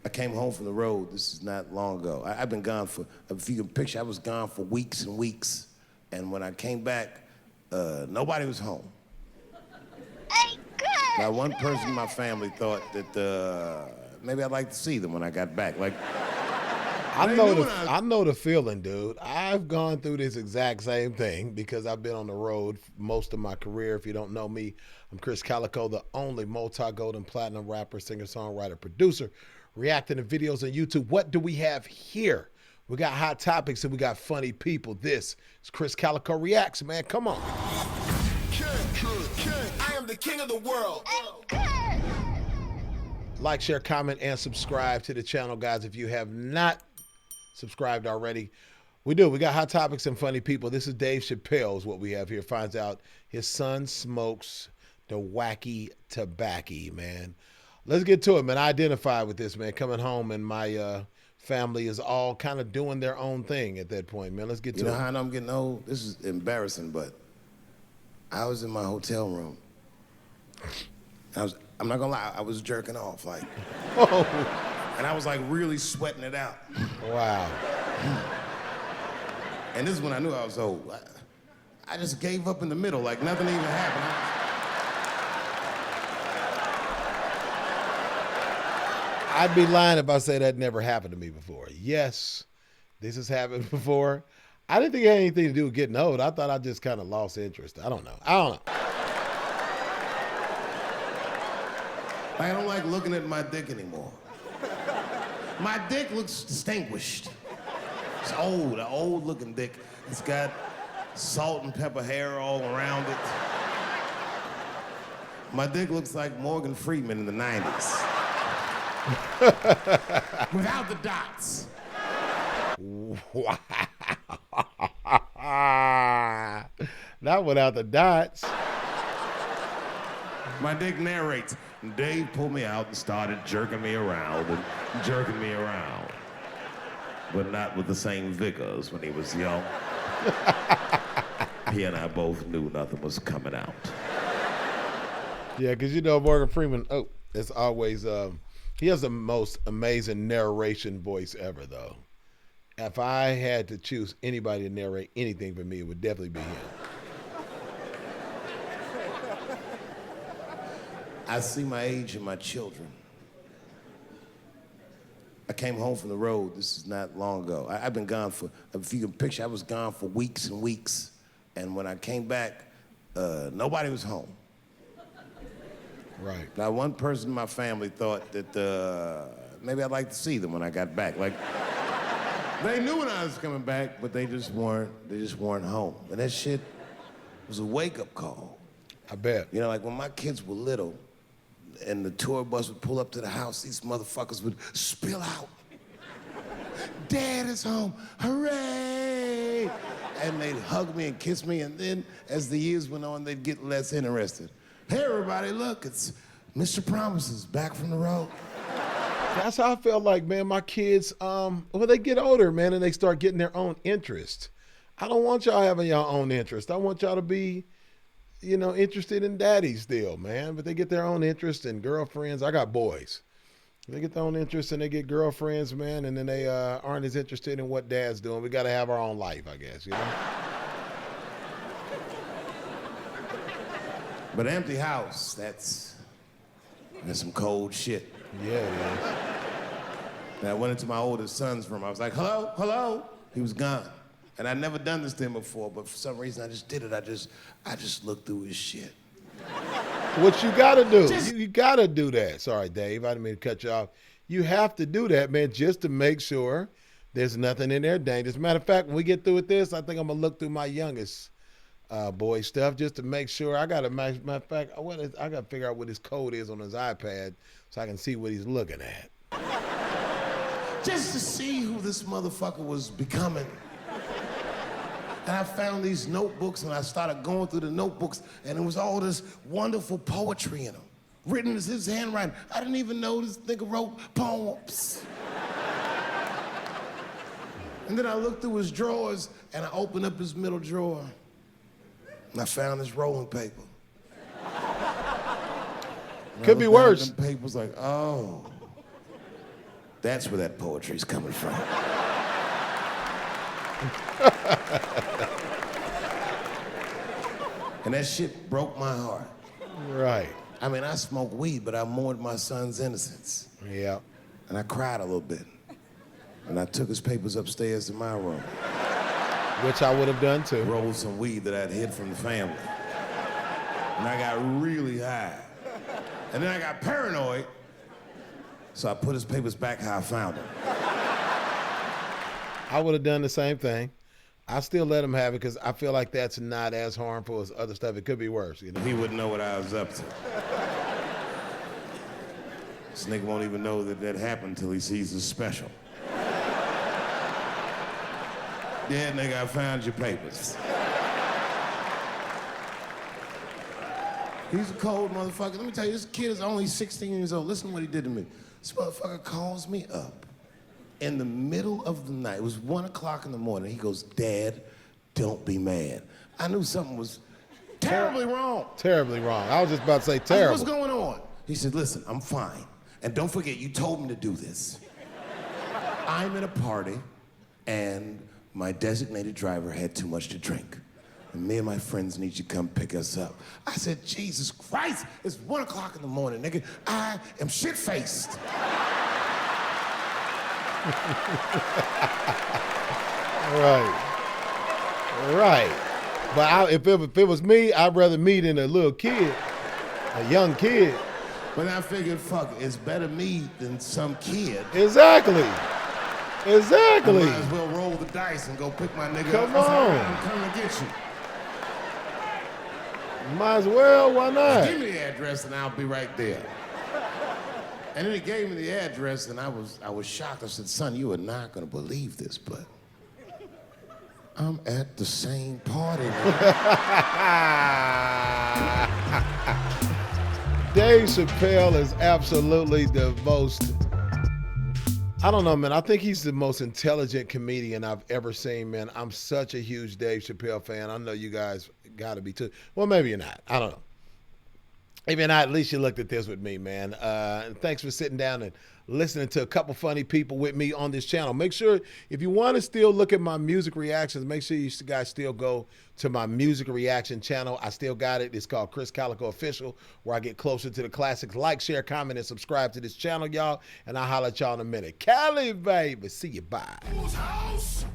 I came home from the road. This is not long ago. I've been gone for, if you can picture, I was gone for weeks and weeks. And when I came back, nobody was home. Hey, Krizz! Now, one person in my family thought that maybe I'd like to see them when I got back. Like, I know the feeling, dude. I've gone through this exact same thing because I've been on the road most of my career. If you don't know me, I'm Krizz Kaliko, the only multi-gold and platinum rapper, singer, songwriter, producer, reacting to videos on YouTube. What do we have here? We got hot topics and we got funny people. This is Krizz Kaliko Reacts, man. Come on. King, I am the king of the world. Hey, Krizz! Like, share, comment, and subscribe to the channel, guys, if you have not subscribed already. We got hot topics and funny people. This is Dave Chappelle is what we have here. Finds out his son smokes the wacky tobacco, man. Let's get to it, man. I identify with this, man. Coming home and my family is all kind of doing their own thing at that point, man. Let's get to it. you know how I know I'm getting old? This is embarrassing, but I was in my hotel room. I'm not gonna lie, I was jerking off, like. Oh. And I was like really sweating it out. Wow. And this is when I knew I was old. I just gave up in the middle, like nothing even happened. I'd be lying if I say that never happened to me before. Yes, this has happened before. I didn't think it had anything to do with getting old. I thought I just kind of lost interest. I don't know. I don't like looking at my dick anymore. My dick looks distinguished. It's old, an old looking dick. It's got salt and pepper hair all around it. My dick looks like Morgan Freeman in the 90s. Without the dots. Wow. Not without the dots. My dick narrates. Dave pulled me out and started jerking me around and jerking me around. But not with the same vigor as when he was young. He and I both knew nothing was coming out. Yeah, because you know Morgan Freeman, it's always, he has the most amazing narration voice ever, though. If I had to choose anybody to narrate anything for me, it would definitely be him. I see my age in my children. I came home from the road. This is not long ago. I've been gone for, if you can picture, I was gone for weeks and weeks. And when I came back, nobody was home. Right. Now, one person in my family thought that maybe I'd like to see them when I got back. Like, they knew when I was coming back, but they just weren't home. And that shit was a wake-up call. I bet. You know, like when my kids were little, and the tour bus would pull up to the house, these motherfuckers would spill out. Dad is home, hooray! And they'd hug me and kiss me, and then as the years went on, they'd get less interested. Hey everybody, look, it's Mr. Promises back from the road. That's how I felt like, man, my kids, when they get older, man, and they start getting their own interest. I don't want y'all having your own interest. I want y'all to be, you know, interested in daddy still, man. But they get their own interest and girlfriends. I got boys. They get their own interest and they get girlfriends, man, and then they aren't as interested in what dad's doing. We got to have our own life, I guess, you know? But empty house, that's some cold shit. Yeah, it is. And I went into my oldest son's room. I was like, hello, hello. He was gone. And I'd never done this to him before, but for some reason I just did it. I just looked through his shit. What you gotta do, you gotta do that. Sorry, Dave, I didn't mean to cut you off. You have to do that, man, just to make sure there's nothing in there dangerous. Matter of fact, when we get through with this, I think I'm gonna look through my youngest boy stuff just to make sure. Matter of fact, I gotta figure out what his code is on his iPad so I can see what he's looking at. Just to see who this motherfucker was becoming. And I found these notebooks and I started going through the notebooks and it was all this wonderful poetry in them. Written as his handwriting. I didn't even know this nigga wrote poems. And then I looked through his drawers and I opened up his middle drawer and I found his rolling paper. Could be worse. Them papers like, oh, That's where that poetry's coming from. And that shit broke my heart. Right. I mean, I smoked weed, but I mourned my son's innocence. Yeah. And I cried a little bit. And I took his papers upstairs to my room. Which I would have done too. Rolled some weed that I'd hid from the family. And I got really high. And then I got paranoid, so I put his papers back how I found them. I would have done the same thing. I still let him have it because I feel like that's not as harmful as other stuff. It could be worse, you know? He wouldn't know what I was up to. This nigga won't even know that that happened until he sees the special. Yeah, nigga, I found your papers. He's a cold motherfucker. Let me tell you, this kid is only 16 years old. Listen to what he did to me. This motherfucker calls me up in the middle of the night. It was 1 o'clock in the morning. He goes, Dad, don't be mad. I knew something was terribly wrong. Terribly wrong. I was just about to say terrible. I said, what's going on? He said, listen, I'm fine. And don't forget, you told me to do this. I'm at a party, and my designated driver had too much to drink. And me and my friends need you to come pick us up. I said, Jesus Christ, it's 1 o'clock in the morning, nigga. I am shit-faced. Right. But if it was me, I'd rather meet in a little kid, a young kid. But I figured, fuck it, it's better me than some kid. Exactly. I might as well roll the dice and go pick my nigga up. Come on. I'm coming to get you. Might as well, why not? Give me the address and I'll be right there. And then he gave me the address and I was shocked. I said, son, you are not gonna believe this, but I'm at the same party. Dave Chappelle is absolutely the most, I don't know, man. I think he's the most intelligent comedian I've ever seen, man. I'm such a huge Dave Chappelle fan. I know you guys got to be too. Well, maybe you're not. I don't know. If you're not, at least you looked at this with me, man. And thanks for sitting down and listening to a couple funny people with me on this channel. Make sure, if you want to still look at my music reactions, make sure you guys still go to my music reaction channel. I still got it. It's called Krizz Kaliko Official, where I get closer to the classics. Like, share, comment, and subscribe to this channel, y'all. And I'll holler at y'all in a minute. Cali, baby. See you. Bye. Whose house?